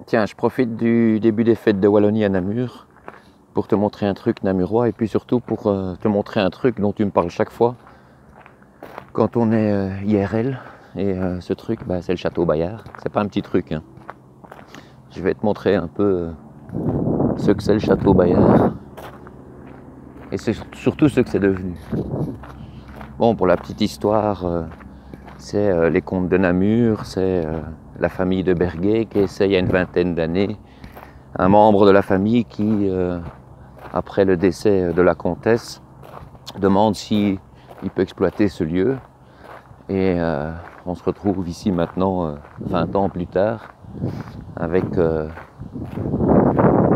Tiens, je profite du début des fêtes de Wallonie à Namur pour te montrer un truc namurois et puis surtout pour te montrer un truc dont tu me parles chaque fois quand on est IRL. Et ce truc, bah, c'est le château Bayard. C'est pas un petit truc, hein. Je vais te montrer un peu ce que c'est le château Bayard et c'est surtout ce que c'est devenu. Bon, pour la petite histoire, c'est les comtes de Namur, c'est la famille de Berguet qui essaie il y a une vingtaine d'années, un membre de la famille qui, après le décès de la comtesse, demande s'il peut exploiter ce lieu. Et on se retrouve ici maintenant, 20 ans plus tard, avec le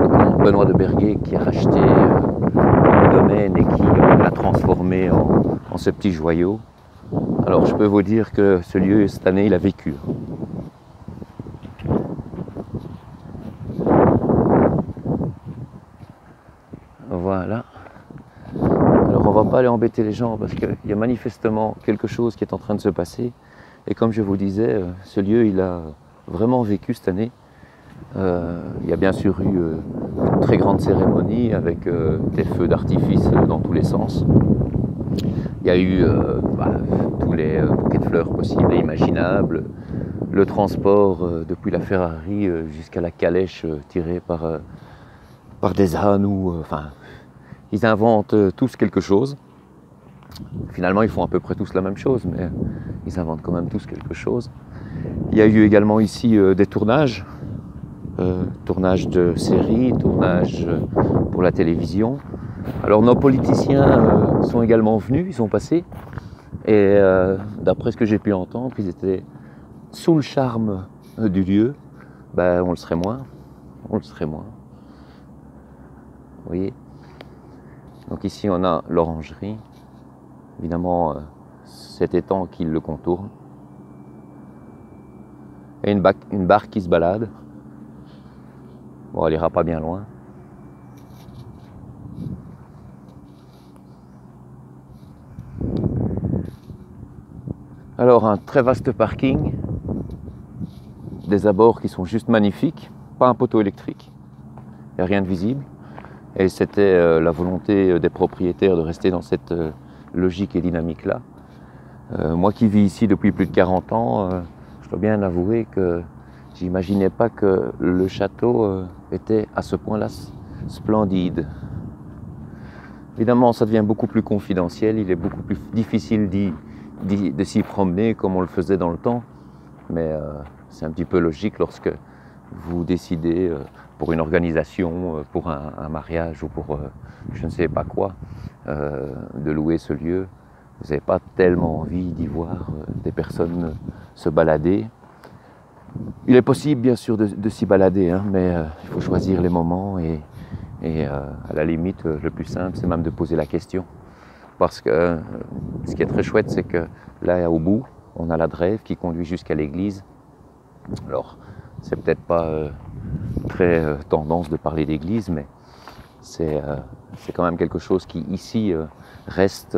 comte Benoît de Berguet qui a racheté le domaine et qui l'a transformé en ce petit joyau. Alors je peux vous dire que ce lieu, cette année, il a vécu. Voilà. Alors on va pas aller embêter les gens parce qu'il y a manifestement quelque chose qui est en train de se passer. Et comme je vous disais, ce lieu, il a vraiment vécu cette année. Il y a bien sûr eu une très grande cérémonie avec des feux d'artifice dans tous les sens. Il y a eu tous les bouquets de fleurs possibles et imaginables, le transport depuis la Ferrari jusqu'à la calèche tirée par des ânes ou enfin, ils inventent tous quelque chose. Finalement, ils font à peu près tous la même chose, mais ils inventent quand même tous quelque chose. Il y a eu également ici des tournages, tournages de séries, tournages pour la télévision. Alors nos politiciens sont également venus, ils sont passés, et d'après ce que j'ai pu entendre, ils étaient sous le charme du lieu. Ben, on le serait moins, on le serait moins. Vous voyez. Donc ici on a l'orangerie, évidemment cet étang qui le contourne, et une barque qui se balade. Bon, elle ira pas bien loin. Alors un très vaste parking, des abords qui sont juste magnifiques, pas un poteau électrique, il n'y a rien de visible. Et c'était la volonté des propriétaires de rester dans cette logique et dynamique-là. Moi qui vis ici depuis plus de 40 ans, je dois bien avouer que j'imaginais pas que le château était à ce point-là splendide. Évidemment, ça devient beaucoup plus confidentiel, il est beaucoup plus difficile de s'y promener comme on le faisait dans le temps, mais c'est un petit peu logique lorsque vous décidez pour une organisation, pour un mariage ou pour je ne sais pas quoi, de louer ce lieu. Vous n'avez pas tellement envie d'y voir des personnes se balader. Il est possible bien sûr de s'y balader, hein, mais il faut choisir les moments et à la limite le plus simple c'est même de poser la question. Parce que ce qui est très chouette c'est que là au bout on a la drève qui conduit jusqu'à l'église. Alors c'est peut-être pas très tendance de parler d'église, mais c'est quand même quelque chose qui ici reste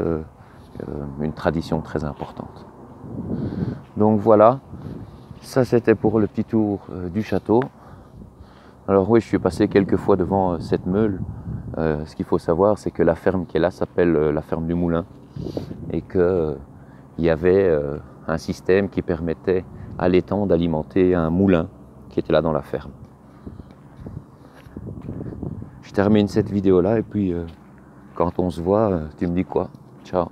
une tradition très importante. Donc voilà, ça c'était pour le petit tour du château. Alors oui, je suis passé quelques fois devant cette meule. Ce qu'il faut savoir, c'est que la ferme qui est là s'appelle la ferme du Moulin et qu'il y avait un système qui permettait à l'étang d'alimenter un moulin qui était là dans la ferme. Je termine cette vidéo là et puis quand on se voit, tu me dis quoi? Ciao.